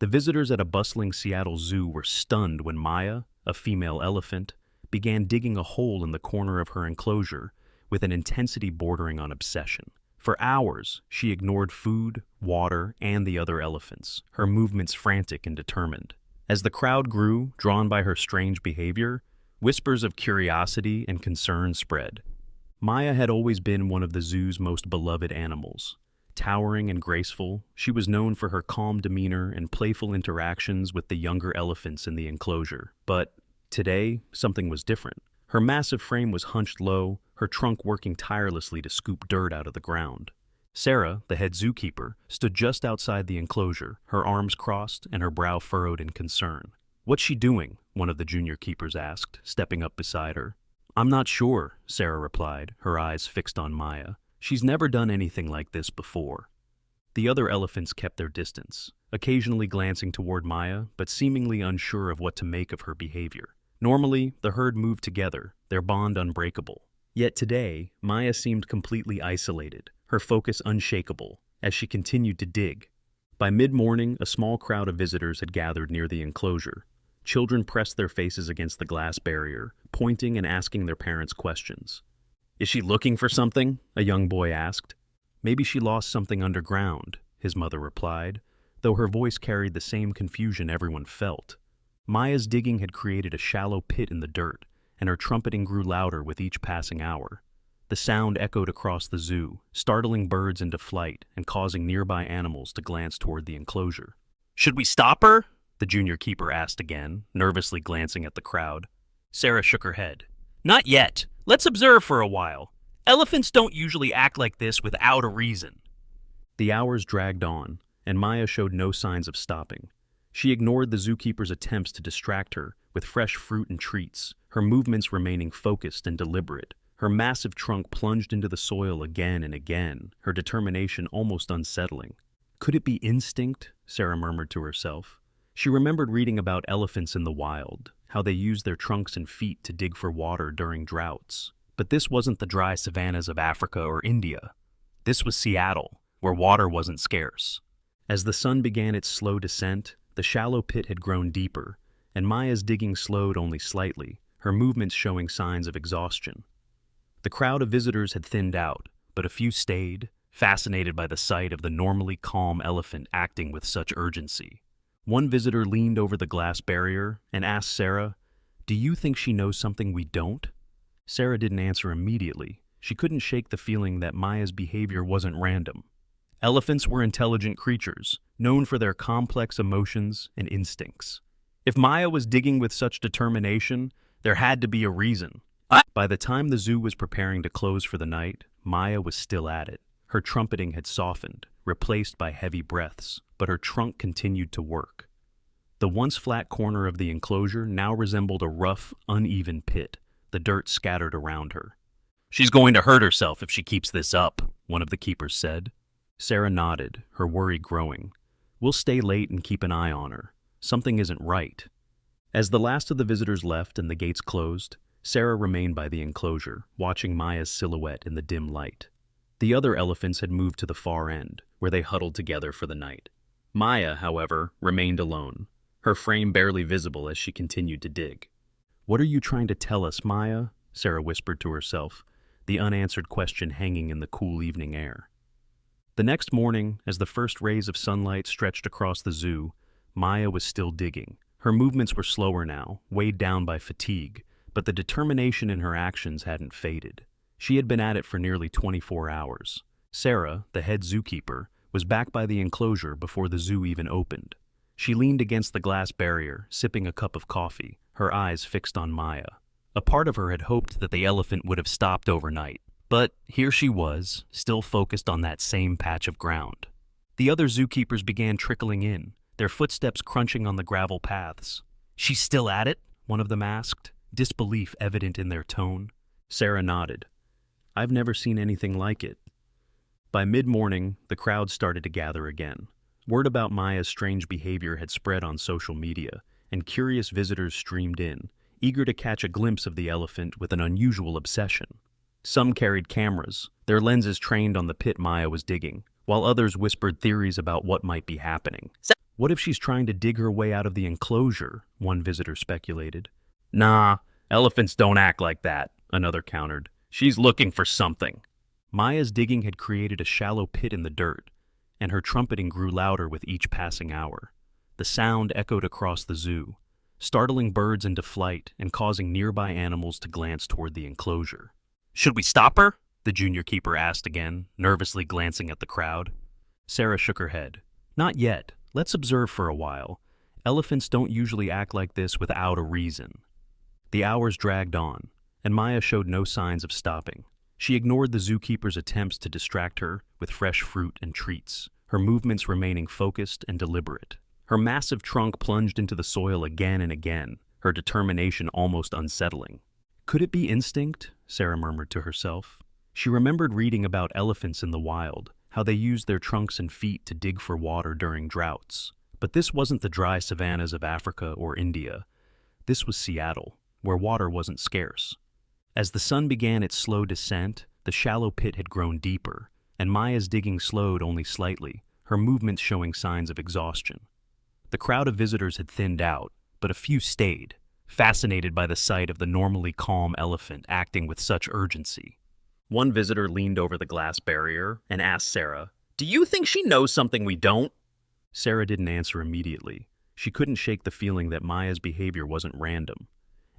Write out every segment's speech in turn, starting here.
The visitors at a bustling Seattle zoo were stunned when Maya, a female elephant, began digging a hole in the corner of her enclosure with an intensity bordering on obsession. For hours, she ignored food, water, and the other elephants, her movements frantic and determined. As the crowd grew, drawn by her strange behavior, whispers of curiosity and concern spread. Maya had always been one of the zoo's most beloved animals. Towering and graceful, she was known for her calm demeanor and playful interactions with the younger elephants in the enclosure. But today, something was different. Her massive frame was hunched low, her trunk working tirelessly to scoop dirt out of the ground. Sarah, the head zookeeper, stood just outside the enclosure, her arms crossed and her brow furrowed in concern. "What's she doing?" one of the junior keepers asked, stepping up beside her. "I'm not sure," Sarah replied, her eyes fixed on Maya. "She's never done anything like this before." The other elephants kept their distance, occasionally glancing toward Maya, but seemingly unsure of what to make of her behavior. Normally, the herd moved together, their bond unbreakable. Yet today, Maya seemed completely isolated, her focus unshakable, as she continued to dig. By mid-morning, a small crowd of visitors had gathered near the enclosure. Children pressed their faces against the glass barrier, pointing and asking their parents questions. "Is she looking for something?" a young boy asked. "Maybe she lost something underground," his mother replied, though her voice carried the same confusion everyone felt. Maya's digging had created a shallow pit in the dirt, and her trumpeting grew louder with each passing hour. The sound echoed across the zoo, startling birds into flight and causing nearby animals to glance toward the enclosure. "Should we stop her?" the junior keeper asked again, nervously glancing at the crowd. Sarah shook her head. "Not yet. Let's observe for a while. Elephants don't usually act like this without a reason." The hours dragged on, and Maya showed no signs of stopping. She ignored the zookeeper's attempts to distract her with fresh fruit and treats, her movements remaining focused and deliberate. Her massive trunk plunged into the soil again and again, her determination almost unsettling. Could it be instinct? Sarah murmured to herself. She remembered reading about elephants in the wild, how they use their trunks and feet to dig for water during droughts. But this wasn't the dry savannas of Africa or India. This was Seattle, where water wasn't scarce. As the sun began its slow descent, the shallow pit had grown deeper, and Maya's digging slowed only slightly, her movements showing signs of exhaustion. The crowd of visitors had thinned out, but a few stayed, fascinated by the sight of the normally calm elephant acting with such urgency. One visitor leaned over the glass barrier and asked Sarah, "Do you think she knows something we don't?" Sarah didn't answer immediately. She couldn't shake the feeling that Maya's behavior wasn't random. Elephants were intelligent creatures, known for their complex emotions and instincts. If Maya was digging with such determination, there had to be a reason. By the time the zoo was preparing to close for the night, Maya was still at it. Her trumpeting had softened, replaced by heavy breaths, but her trunk continued to work. The once flat corner of the enclosure now resembled a rough, uneven pit, the dirt scattered around her. "She's going to hurt herself if she keeps this up," one of the keepers said. Sarah nodded, her worry growing. "We'll stay late and keep an eye on her. Something isn't right." As the last of the visitors left and the gates closed, Sarah remained by the enclosure, watching Maya's silhouette in the dim light. The other elephants had moved to the far end, where they huddled together for the night. Maya, however, remained alone, her frame barely visible as she continued to dig. "What are you trying to tell us, Maya?" Sarah whispered to herself, the unanswered question hanging in the cool evening air. The next morning, as the first rays of sunlight stretched across the zoo, Maya was still digging. Her movements were slower now, weighed down by fatigue, but the determination in her actions hadn't faded. She had been at it for nearly 24 hours. Sarah, the head zookeeper, was back by the enclosure before the zoo even opened. She leaned against the glass barrier, sipping a cup of coffee, her eyes fixed on Maya. A part of her had hoped that the elephant would have stopped overnight. But here she was, still focused on that same patch of ground. The other zookeepers began trickling in, their footsteps crunching on the gravel paths. "She's still at it?" one of them asked, disbelief evident in their tone. Sarah nodded. "I've never seen anything like it." By mid-morning, the crowd started to gather again. Word about Maya's strange behavior had spread on social media, and curious visitors streamed in, eager to catch a glimpse of the elephant with an unusual obsession. Some carried cameras, their lenses trained on the pit Maya was digging, while others whispered theories about what might be happening. What if she's trying to dig her way out of the enclosure? One visitor speculated. Nah, elephants don't act like that, another countered. She's looking for something. Maya's digging had created a shallow pit in the dirt, and her trumpeting grew louder with each passing hour. The sound echoed across the zoo, startling birds into flight and causing nearby animals to glance toward the enclosure. Should we stop her? The junior keeper asked again, nervously glancing at the crowd. Sarah shook her head. Not yet. Let's observe for a while. Elephants don't usually act like this without a reason. The hours dragged on, and Maya showed no signs of stopping. She ignored the zookeeper's attempts to distract her with fresh fruit and treats, her movements remaining focused and deliberate. Her massive trunk plunged into the soil again and again, her determination almost unsettling. Could it be instinct? Sarah murmured to herself. She remembered reading about elephants in the wild, how they used their trunks and feet to dig for water during droughts. But this wasn't the dry savannas of Africa or India. This was Seattle, where water wasn't scarce. As the sun began its slow descent, the shallow pit had grown deeper, and Maya's digging slowed only slightly, her movements showing signs of exhaustion. The crowd of visitors had thinned out, but a few stayed, fascinated by the sight of the normally calm elephant acting with such urgency. One visitor leaned over the glass barrier and asked Sarah, "Do you think she knows something we don't?" Sarah didn't answer immediately. She couldn't shake the feeling that Maya's behavior wasn't random.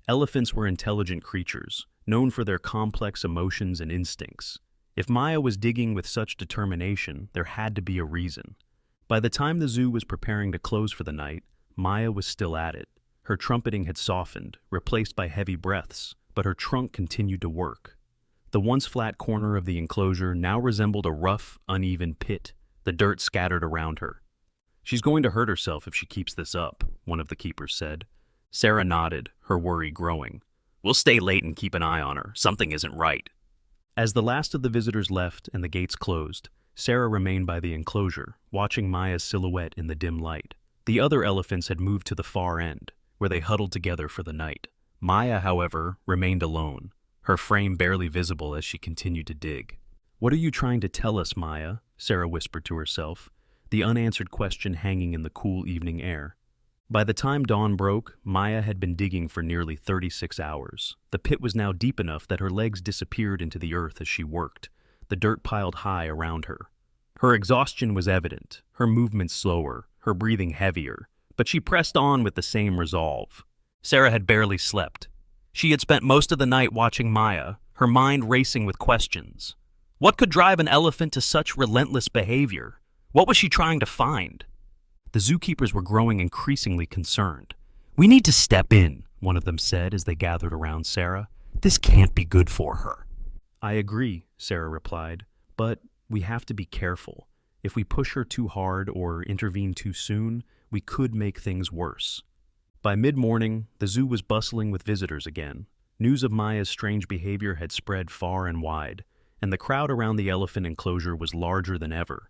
Elephants were intelligent creatures, known for their complex emotions and instincts. If Maya was digging with such determination, there had to be a reason. By the time the zoo was preparing to close for the night, Maya was still at it. Her trumpeting had softened, replaced by heavy breaths, but her trunk continued to work. The once flat corner of the enclosure now resembled a rough, uneven pit, the dirt scattered around her. "She's going to hurt herself if she keeps this up," one of the keepers said. Sarah nodded, her worry growing. "We'll stay late and keep an eye on her. Something isn't right." As the last of the visitors left and the gates closed, Sarah remained by the enclosure, watching Maya's silhouette in the dim light. The other elephants had moved to the far end, where they huddled together for the night. Maya, however, remained alone, her frame barely visible as she continued to dig. "What are you trying to tell us, Maya?" Sarah whispered to herself, the unanswered question hanging in the cool evening air. By the time dawn broke, Maya had been digging for nearly 36 hours. The pit was now deep enough that her legs disappeared into the earth as she worked, the dirt piled high around her. Her exhaustion was evident, her movements slower, her breathing heavier, but she pressed on with the same resolve. Sarah had barely slept. She had spent most of the night watching Maya, her mind racing with questions. What could drive an elephant to such relentless behavior? What was she trying to find? The zookeepers were growing increasingly concerned. "We need to step in," one of them said as they gathered around Sarah. "This can't be good for her." "I agree," Sarah replied, "but we have to be careful. If we push her too hard or intervene too soon, we could make things worse." By mid-morning, the zoo was bustling with visitors again. News of Maya's strange behavior had spread far and wide, and the crowd around the elephant enclosure was larger than ever.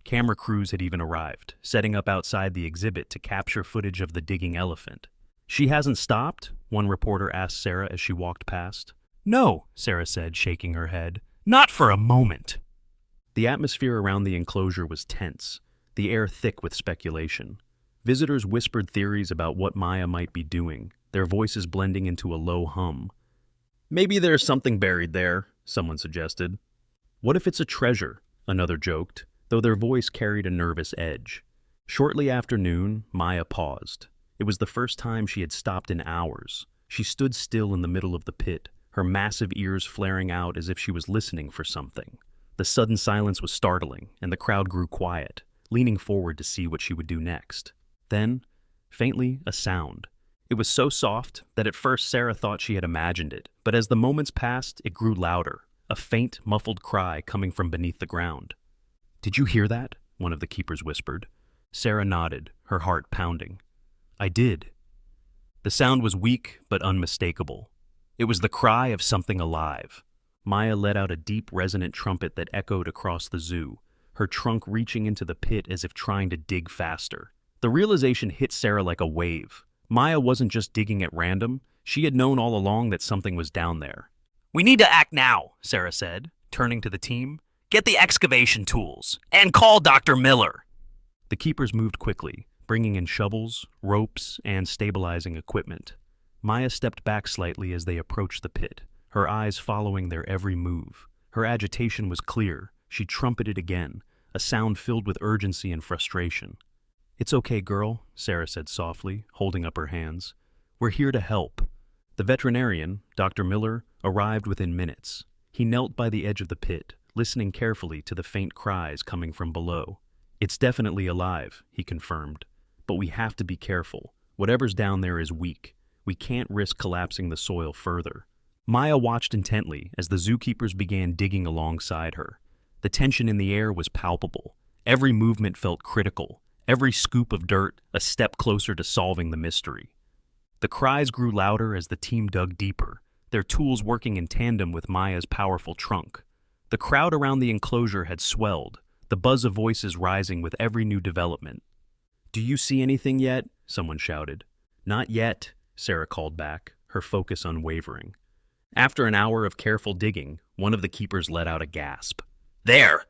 Camera crews had even arrived, setting up outside the exhibit to capture footage of the digging elephant. "She hasn't stopped?" one reporter asked Sarah as she walked past. "No," Sarah said, shaking her head. "Not for a moment." The atmosphere around the enclosure was tense, the air thick with speculation. Visitors whispered theories about what Maya might be doing, their voices blending into a low hum. "Maybe there's something buried there," someone suggested. "What if it's a treasure?" another joked, though their voice carried a nervous edge. Shortly after noon, Maya paused. It was the first time she had stopped in hours. She stood still in the middle of the pit, her massive ears flaring out as if she was listening for something. The sudden silence was startling, and the crowd grew quiet, leaning forward to see what she would do next. Then, faintly, a sound. It was so soft that at first Sarah thought she had imagined it, but as the moments passed, it grew louder, a faint, muffled cry coming from beneath the ground. "Did you hear that?" one of the keepers whispered. Sarah nodded, her heart pounding. "I did." The sound was weak but unmistakable. It was the cry of something alive. Maya let out a deep, resonant trumpet that echoed across the zoo, her trunk reaching into the pit as if trying to dig faster. The realization hit Sarah like a wave. Maya wasn't just digging at random. She had known all along that something was down there. "We need to act now," Sarah said, turning to the team. "Get the excavation tools and call Dr. Miller." The keepers moved quickly, bringing in shovels, ropes, and stabilizing equipment. Maya stepped back slightly as they approached the pit, her eyes following their every move. Her agitation was clear. She trumpeted again, a sound filled with urgency and frustration. "It's okay, girl," Sarah said softly, holding up her hands. "We're here to help." The veterinarian, Dr. Miller, arrived within minutes. He knelt by the edge of the pit, listening carefully to the faint cries coming from below. "It's definitely alive," he confirmed. "But we have to be careful. Whatever's down there is weak. We can't risk collapsing the soil further." Maya watched intently as the zookeepers began digging alongside her. The tension in the air was palpable. Every movement felt critical. Every scoop of dirt a step closer to solving the mystery. The cries grew louder as the team dug deeper, their tools working in tandem with Maya's powerful trunk. The crowd around the enclosure had swelled, the buzz of voices rising with every new development. "Do you see anything yet?" someone shouted. "Not yet," Sarah called back, her focus unwavering. After an hour of careful digging, one of the keepers let out a gasp. "There!"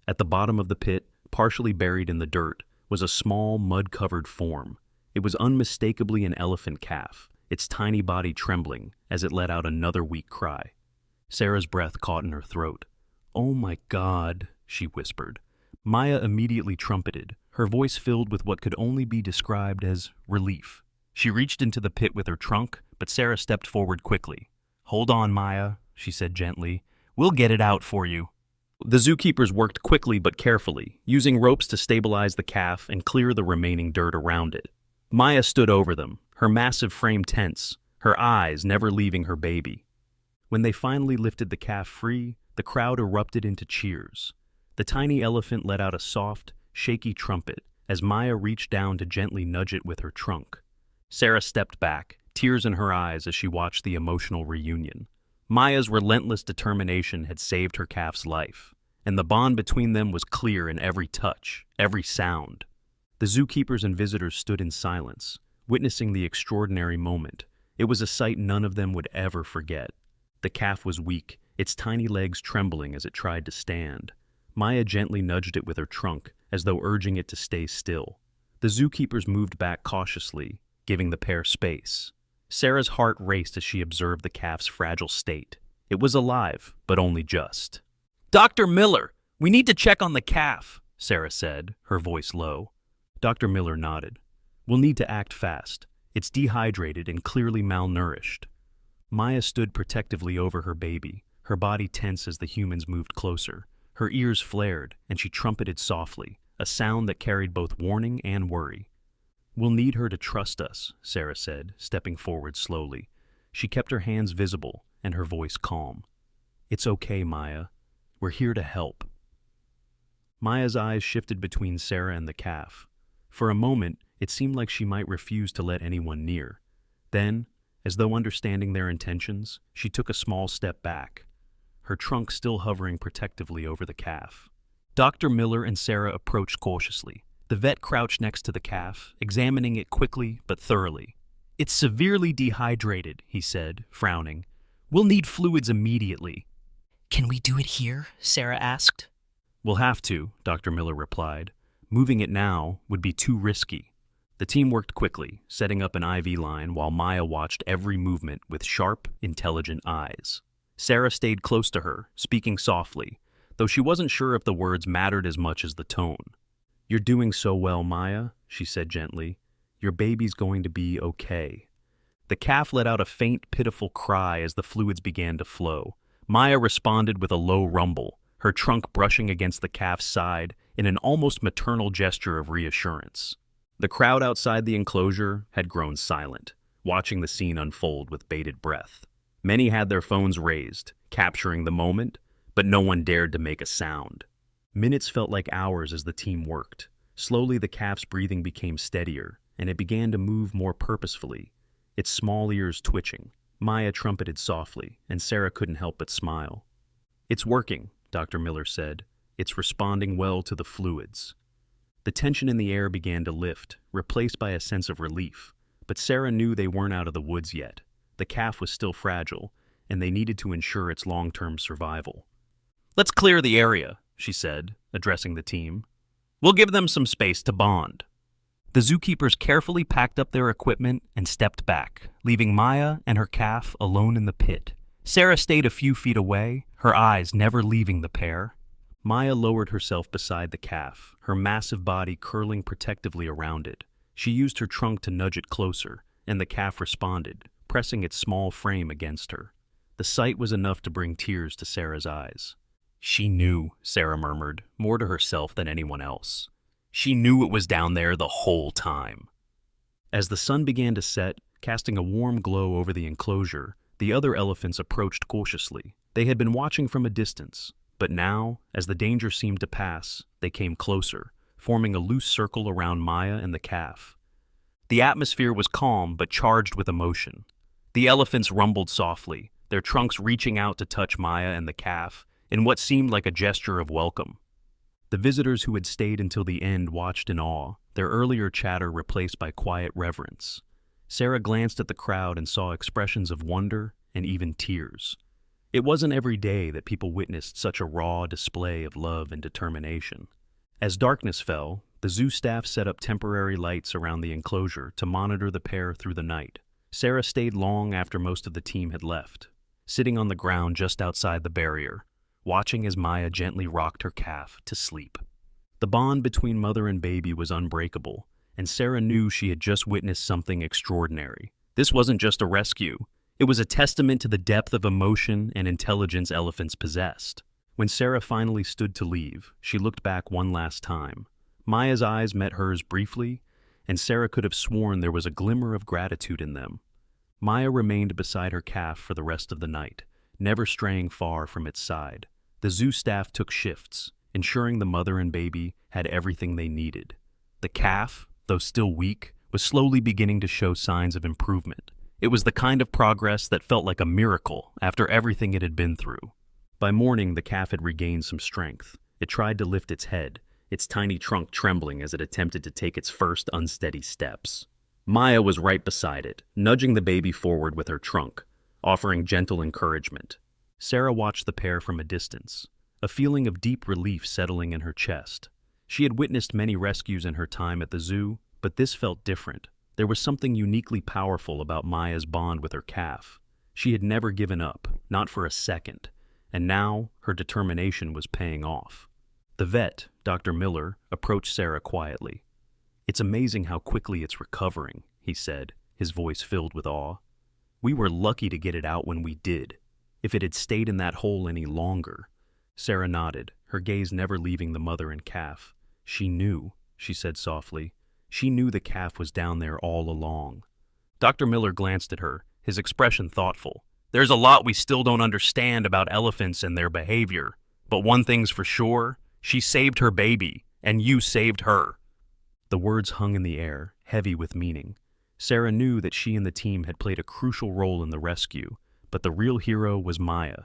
At the bottom of the pit, partially buried in the dirt, was a small, mud-covered form. It was unmistakably an elephant calf, its tiny body trembling as it let out another weak cry. Sarah's breath caught in her throat. "Oh my God," she whispered. Maya immediately trumpeted, her voice filled with what could only be described as relief. She reached into the pit with her trunk, but Sarah stepped forward quickly. "Hold on, Maya," she said gently. "We'll get it out for you." The zookeepers worked quickly but carefully, using ropes to stabilize the calf and clear the remaining dirt around it. Maya stood over them, her massive frame tense, her eyes never leaving her baby. When they finally lifted the calf free, the crowd erupted into cheers. The tiny elephant let out a soft, shaky trumpet as Maya reached down to gently nudge it with her trunk. Sarah stepped back, tears in her eyes as she watched the emotional reunion. Maya's relentless determination had saved her calf's life, and the bond between them was clear in every touch, every sound. The zookeepers and visitors stood in silence, witnessing the extraordinary moment. It was a sight none of them would ever forget. The calf was weak, its tiny legs trembling as it tried to stand. Maya gently nudged it with her trunk, as though urging it to stay still. The zookeepers moved back cautiously, giving the pair space. Sarah's heart raced as she observed the calf's fragile state. It was alive, but only just. "Dr. Miller, we need to check on the calf," Sarah said, her voice low. Dr. Miller nodded. "We'll need to act fast. It's dehydrated and clearly malnourished." Maya stood protectively over her baby, her body tense as the humans moved closer. Her ears flared, and she trumpeted softly, a sound that carried both warning and worry. "We'll need her to trust us," Sarah said, stepping forward slowly. She kept her hands visible and her voice calm. "It's okay, Maya. We're here to help." Maya's eyes shifted between Sarah and the calf. For a moment, it seemed like she might refuse to let anyone near. Then, as though understanding their intentions, she took a small step back, her trunk still hovering protectively over the calf. Dr. Miller and Sarah approached cautiously. The vet crouched next to the calf, examining it quickly but thoroughly. "It's severely dehydrated," he said, frowning. "We'll need fluids immediately." "Can we do it here?" Sarah asked. "We'll have to," Dr. Miller replied. "Moving it now would be too risky." The team worked quickly, setting up an IV line while Maya watched every movement with sharp, intelligent eyes. Sarah stayed close to her, speaking softly, though she wasn't sure if the words mattered as much as the tone. "You're doing so well, Maya," she said gently. "Your baby's going to be okay." The calf let out a faint, pitiful cry as the fluids began to flow. Maya responded with a low rumble, her trunk brushing against the calf's side in an almost maternal gesture of reassurance. The crowd outside the enclosure had grown silent, watching the scene unfold with bated breath. Many had their phones raised, capturing the moment, but no one dared to make a sound. Minutes felt like hours as the team worked. Slowly the calf's breathing became steadier, and it began to move more purposefully, its small ears twitching. Maya trumpeted softly, and Sarah couldn't help but smile. "It's working," Dr. Miller said. "It's responding well to the fluids." The tension in the air began to lift, replaced by a sense of relief. But Sarah knew they weren't out of the woods yet. The calf was still fragile, and they needed to ensure its long-term survival. "Let's clear the area," she said, addressing the team. "We'll give them some space to bond." The zookeepers carefully packed up their equipment and stepped back, leaving Maya and her calf alone in the pit. Sarah stayed a few feet away, her eyes never leaving the pair. Maya lowered herself beside the calf, her massive body curling protectively around it. She used her trunk to nudge it closer, and the calf responded, pressing its small frame against her. The sight was enough to bring tears to Sarah's eyes. She knew, Sarah murmured, more to herself than anyone else. She knew it was down there the whole time. As the sun began to set, casting a warm glow over the enclosure, the other elephants approached cautiously. They had been watching from a distance, but now, as the danger seemed to pass, they came closer, forming a loose circle around Maya and the calf. The atmosphere was calm but charged with emotion. The elephants rumbled softly, their trunks reaching out to touch Maya and the calf in what seemed like a gesture of welcome. The visitors who had stayed until the end watched in awe, their earlier chatter replaced by quiet reverence. Sarah glanced at the crowd and saw expressions of wonder and even tears. It wasn't every day that people witnessed such a raw display of love and determination. As darkness fell, the zoo staff set up temporary lights around the enclosure to monitor the pair through the night. Sarah stayed long after most of the team had left, sitting on the ground just outside the barrier, watching as Maya gently rocked her calf to sleep. The bond between mother and baby was unbreakable, and Sarah knew she had just witnessed something extraordinary. This wasn't just a rescue. It was a testament to the depth of emotion and intelligence elephants possessed. When Sarah finally stood to leave, she looked back one last time. Maya's eyes met hers briefly, and Sarah could have sworn there was a glimmer of gratitude in them. Maya remained beside her calf for the rest of the night, never straying far from its side. The zoo staff took shifts, ensuring the mother and baby had everything they needed. The calf, though still weak, was slowly beginning to show signs of improvement. It was the kind of progress that felt like a miracle after everything it had been through. By morning, the calf had regained some strength. It tried to lift its head, its tiny trunk trembling as it attempted to take its first unsteady steps. Maya was right beside it, nudging the baby forward with her trunk, offering gentle encouragement. Sarah watched the pair from a distance, a feeling of deep relief settling in her chest. She had witnessed many rescues in her time at the zoo, but this felt different. There was something uniquely powerful about Maya's bond with her calf. She had never given up, not for a second, and now her determination was paying off. The vet, Dr. Miller, approached Sarah quietly. "It's amazing how quickly it's recovering," he said, his voice filled with awe. "We were lucky to get it out when we did. If it had stayed in that hole any longer—" Sarah nodded, her gaze never leaving the mother and calf. "She knew," she said softly. "She knew the calf was down there all along." Dr. Miller glanced at her, his expression thoughtful. "There's a lot we still don't understand about elephants and their behavior, but one thing's for sure, she saved her baby, and you saved her." The words hung in the air, heavy with meaning. Sarah knew that she and the team had played a crucial role in the rescue, but the real hero was Maya.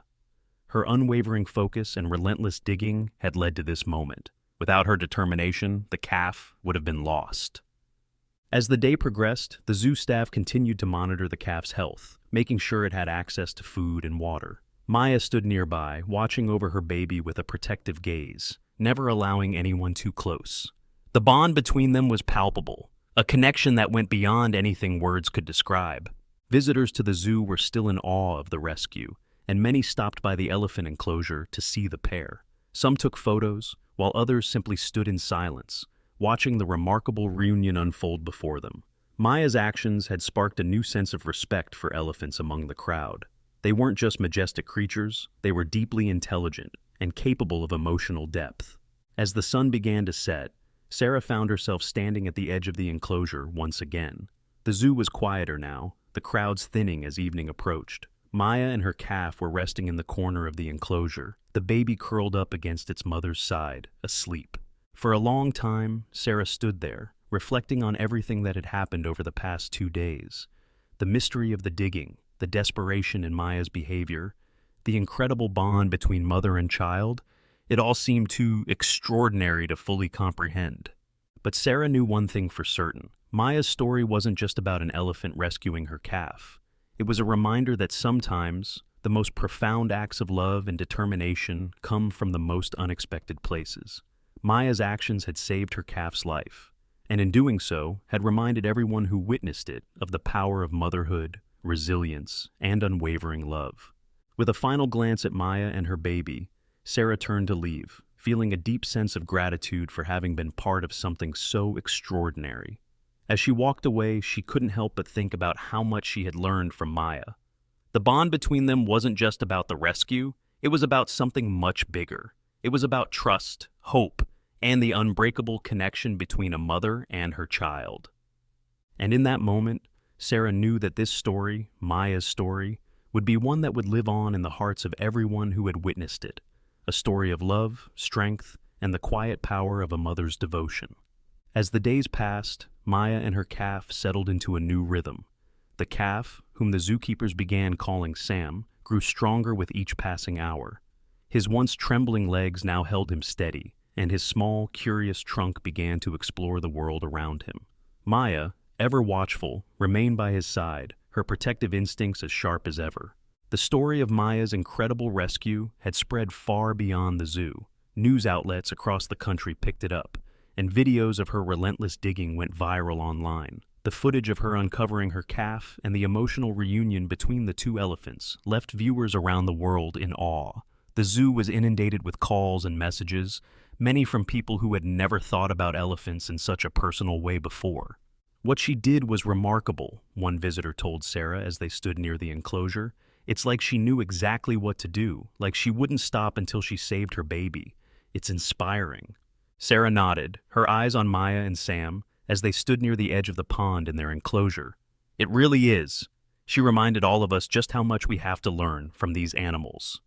Her unwavering focus and relentless digging had led to this moment. Without her determination, the calf would have been lost. As the day progressed, the zoo staff continued to monitor the calf's health, making sure it had access to food and water. Maya stood nearby, watching over her baby with a protective gaze, never allowing anyone too close. The bond between them was palpable, a connection that went beyond anything words could describe. Visitors to the zoo were still in awe of the rescue, and many stopped by the elephant enclosure to see the pair. Some took photos, while others simply stood in silence, watching the remarkable reunion unfold before them. Maya's actions had sparked a new sense of respect for elephants among the crowd. They weren't just majestic creatures, they were deeply intelligent and capable of emotional depth. As the sun began to set, Sarah found herself standing at the edge of the enclosure once again. The zoo was quieter now, the crowds thinning as evening approached. Maya and her calf were resting in the corner of the enclosure, the baby curled up against its mother's side, asleep. For a long time, Sarah stood there, reflecting on everything that had happened over the past 2 days. The mystery of the digging, the desperation in Maya's behavior, the incredible bond between mother and child, it all seemed too extraordinary to fully comprehend. But Sarah knew one thing for certain. Maya's story wasn't just about an elephant rescuing her calf. It was a reminder that sometimes the most profound acts of love and determination come from the most unexpected places. Maya's actions had saved her calf's life, and in doing so, had reminded everyone who witnessed it of the power of motherhood, resilience, and unwavering love. With a final glance at Maya and her baby, Sarah turned to leave, feeling a deep sense of gratitude for having been part of something so extraordinary. As she walked away, she couldn't help but think about how much she had learned from Maya. The bond between them wasn't just about the rescue, it was about something much bigger. It was about trust, hope, and the unbreakable connection between a mother and her child. And in that moment, Sarah knew that this story, Maya's story, would be one that would live on in the hearts of everyone who had witnessed it, a story of love, strength, and the quiet power of a mother's devotion. As the days passed, Maya and her calf settled into a new rhythm. The calf, whom the zookeepers began calling Sam, grew stronger with each passing hour. His once trembling legs now held him steady, and his small, curious trunk began to explore the world around him. Maya, ever watchful, remained by his side, her protective instincts as sharp as ever. The story of Maya's incredible rescue had spread far beyond the zoo. News outlets across the country picked it up, and videos of her relentless digging went viral online. The footage of her uncovering her calf and the emotional reunion between the two elephants left viewers around the world in awe. The zoo was inundated with calls and messages, many from people who had never thought about elephants in such a personal way before. What she did was remarkable, one visitor told Sarah as they stood near the enclosure. It's like she knew exactly what to do, like she wouldn't stop until she saved her baby. It's inspiring. Sarah nodded, her eyes on Maya and Sam, as they stood near the edge of the pond in their enclosure. It really is. She reminded all of us just how much we have to learn from these animals.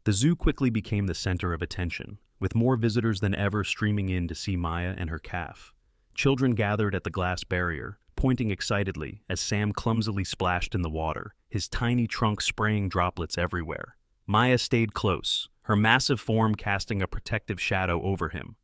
The zoo quickly became the center of attention, with more visitors than ever streaming in to see Maya and her calf. Children gathered at the glass barrier, pointing excitedly as Sam clumsily splashed in the water, his tiny trunk spraying droplets everywhere. Maya stayed close, her massive form casting a protective shadow over him.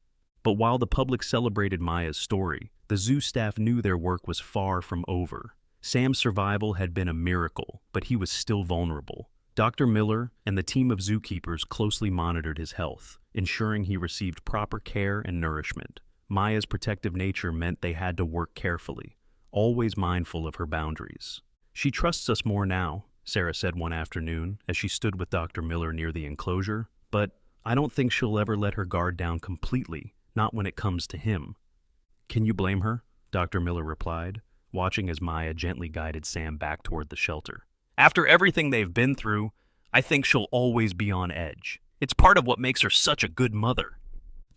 But while the public celebrated Maya's story, the zoo staff knew their work was far from over. Sam's survival had been a miracle, but he was still vulnerable. Dr. Miller and the team of zookeepers closely monitored his health, ensuring he received proper care and nourishment. Maya's protective nature meant they had to work carefully, always mindful of her boundaries. "She trusts us more now," Sarah said one afternoon as she stood with Dr. Miller near the enclosure, "but I don't think she'll ever let her guard down completely, not when it comes to him." "Can you blame her?" Dr. Miller replied, watching as Maya gently guided Sam back toward the shelter. "After everything they've been through, I think she'll always be on edge. It's part of what makes her such a good mother."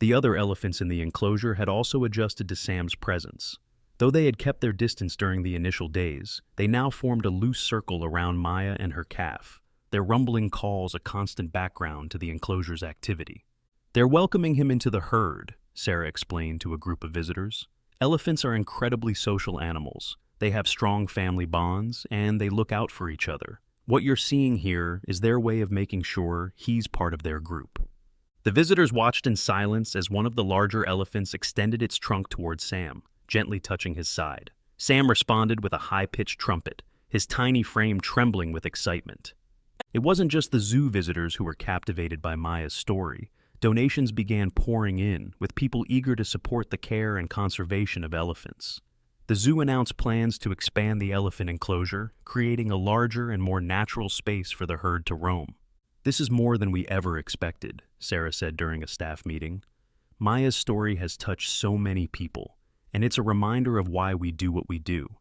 The other elephants in the enclosure had also adjusted to Sam's presence. Though they had kept their distance during the initial days, they now formed a loose circle around Maya and her calf, their rumbling calls a constant background to the enclosure's activity. "They're welcoming him into the herd," Sarah explained to a group of visitors. "Elephants are incredibly social animals. They have strong family bonds, and they look out for each other. What you're seeing here is their way of making sure he's part of their group." The visitors watched in silence as one of the larger elephants extended its trunk towards Sam, gently touching his side. Sam responded with a high-pitched trumpet, his tiny frame trembling with excitement. It wasn't just the zoo visitors who were captivated by Maya's story. Donations began pouring in, with people eager to support the care and conservation of elephants. The zoo announced plans to expand the elephant enclosure, creating a larger and more natural space for the herd to roam. "This is more than we ever expected," Sarah said during a staff meeting. "Maya's story has touched so many people, and it's a reminder of why we do what we do.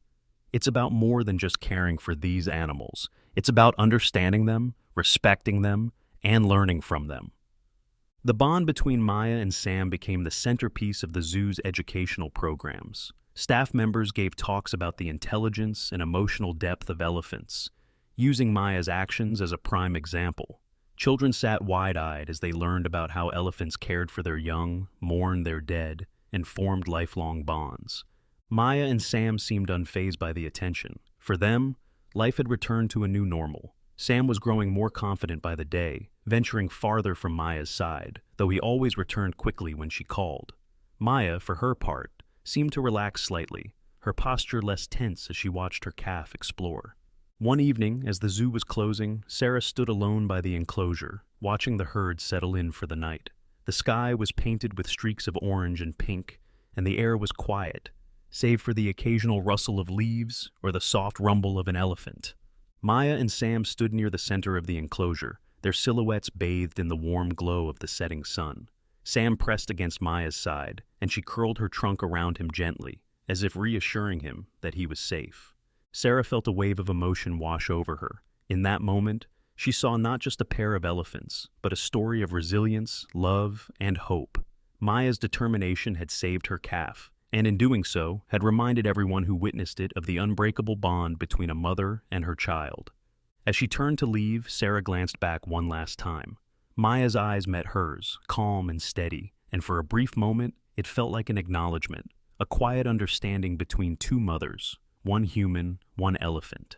It's about more than just caring for these animals. It's about understanding them, respecting them, and learning from them." The bond between Maya and Sam became the centerpiece of the zoo's educational programs. Staff members gave talks about the intelligence and emotional depth of elephants, using Maya's actions as a prime example. Children sat wide-eyed as they learned about how elephants cared for their young, mourned their dead, and formed lifelong bonds. Maya and Sam seemed unfazed by the attention. For them, life had returned to a new normal. Sam was growing more confident by the day, venturing farther from Maya's side, though he always returned quickly when she called. Maya, for her part, seemed to relax slightly, her posture less tense as she watched her calf explore. One evening, as the zoo was closing, Sarah stood alone by the enclosure, watching the herd settle in for the night. The sky was painted with streaks of orange and pink, and the air was quiet, save for the occasional rustle of leaves or the soft rumble of an elephant. Maya and Sam stood near the center of the enclosure, their silhouettes bathed in the warm glow of the setting sun. Sam pressed against Maya's side, and she curled her trunk around him gently, as if reassuring him that he was safe. Sarah felt a wave of emotion wash over her. In that moment, she saw not just a pair of elephants, but a story of resilience, love, and hope. Maya's determination had saved her calf, and in doing so, had reminded everyone who witnessed it of the unbreakable bond between a mother and her child. As she turned to leave, Sarah glanced back one last time. Maya's eyes met hers, calm and steady, and for a brief moment, it felt like an acknowledgement, a quiet understanding between two mothers, one human, one elephant.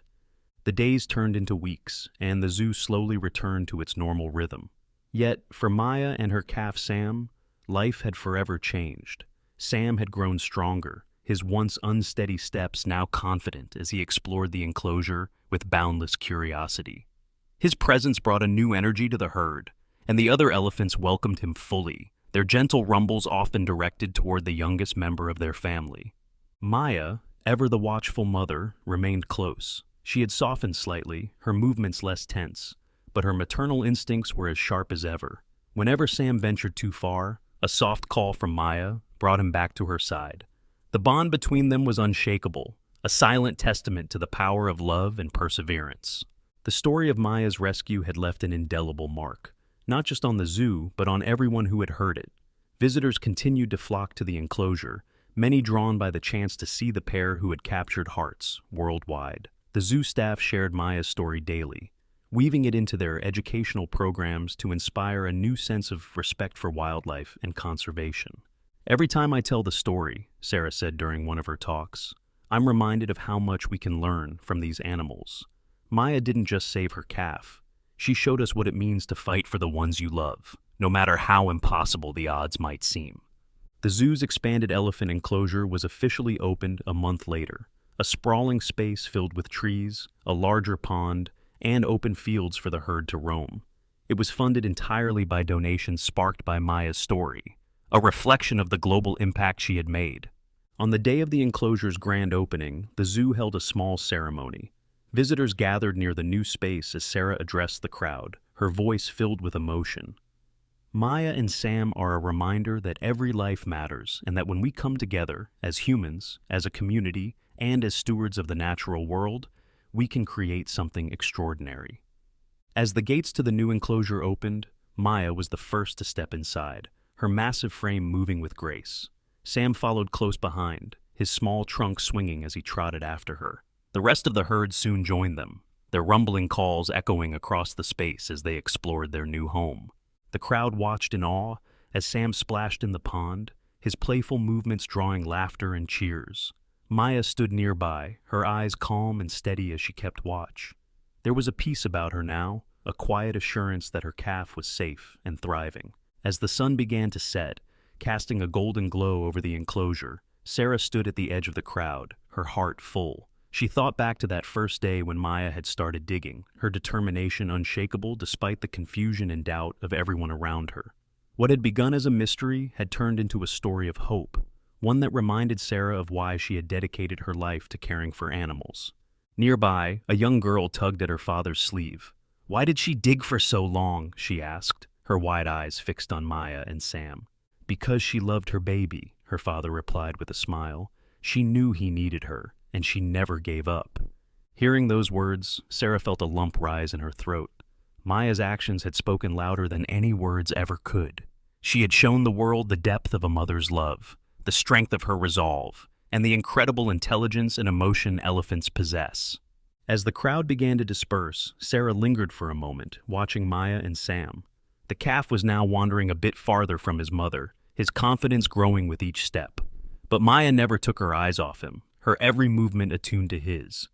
The days turned into weeks, and the zoo slowly returned to its normal rhythm. Yet, for Maya and her calf Sam, life had forever changed. Sam had grown stronger, his once unsteady steps now confident as he explored the enclosure with boundless curiosity. His presence brought a new energy to the herd, and the other elephants welcomed him fully, their gentle rumbles often directed toward the youngest member of their family. Maya, ever the watchful mother, remained close. She had softened slightly, her movements less tense, but her maternal instincts were as sharp as ever. Whenever Sam ventured too far, a soft call from Maya brought him back to her side. The bond between them was unshakable, a silent testament to the power of love and perseverance. The story of Maya's rescue had left an indelible mark, not just on the zoo, but on everyone who had heard it. Visitors continued to flock to the enclosure, many drawn by the chance to see the pair who had captured hearts worldwide. The zoo staff shared Maya's story daily, weaving it into their educational programs to inspire a new sense of respect for wildlife and conservation. Every time I tell the story, Sarah said during one of her talks, I'm reminded of how much we can learn from these animals. Maya didn't just save her calf. She showed us what it means to fight for the ones you love, no matter how impossible the odds might seem. The zoo's expanded elephant enclosure was officially opened a month later, a sprawling space filled with trees, a larger pond, and open fields for the herd to roam. It was funded entirely by donations sparked by Maya's story, a reflection of the global impact she had made. On the day of the enclosure's grand opening, the zoo held a small ceremony. Visitors gathered near the new space as Sarah addressed the crowd, her voice filled with emotion. Maya and Sam are a reminder that every life matters and that when we come together, as humans, as a community, and as stewards of the natural world, we can create something extraordinary. As the gates to the new enclosure opened, Maya was the first to step inside, her massive frame moving with grace. Sam followed close behind, his small trunk swinging as he trotted after her. The rest of the herd soon joined them, their rumbling calls echoing across the space as they explored their new home. The crowd watched in awe as Sam splashed in the pond, his playful movements drawing laughter and cheers. Maya stood nearby, her eyes calm and steady as she kept watch. There was a peace about her now, a quiet assurance that her calf was safe and thriving. As the sun began to set, casting a golden glow over the enclosure, Sarah stood at the edge of the crowd, her heart full. She thought back to that first day when Maya had started digging, her determination unshakable despite the confusion and doubt of everyone around her. What had begun as a mystery had turned into a story of hope, one that reminded Sarah of why she had dedicated her life to caring for animals. Nearby, a young girl tugged at her father's sleeve. "Why did she dig for so long?" she asked, her wide eyes fixed on Maya and Sam. "Because she loved her baby," her father replied with a smile. "She knew he needed her, and she never gave up." Hearing those words, Sarah felt a lump rise in her throat. Maya's actions had spoken louder than any words ever could. She had shown the world the depth of a mother's love, the strength of her resolve, and the incredible intelligence and emotion elephants possess. As the crowd began to disperse, Sarah lingered for a moment, watching Maya and Sam. The calf was now wandering a bit farther from his mother, his confidence growing with each step. But Maya never took her eyes off him, her every movement attuned to his.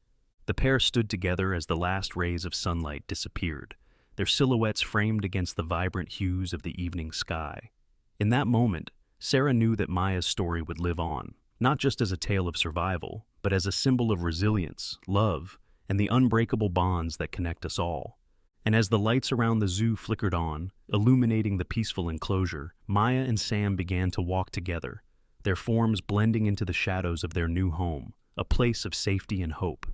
The pair stood together as the last rays of sunlight disappeared, their silhouettes framed against the vibrant hues of the evening sky. In that moment, Sarah knew that Maya's story would live on, not just as a tale of survival, but as a symbol of resilience, love, and the unbreakable bonds that connect us all. And as the lights around the zoo flickered on, illuminating the peaceful enclosure, Maya and Sam began to walk together, their forms blending into the shadows of their new home, a place of safety and hope.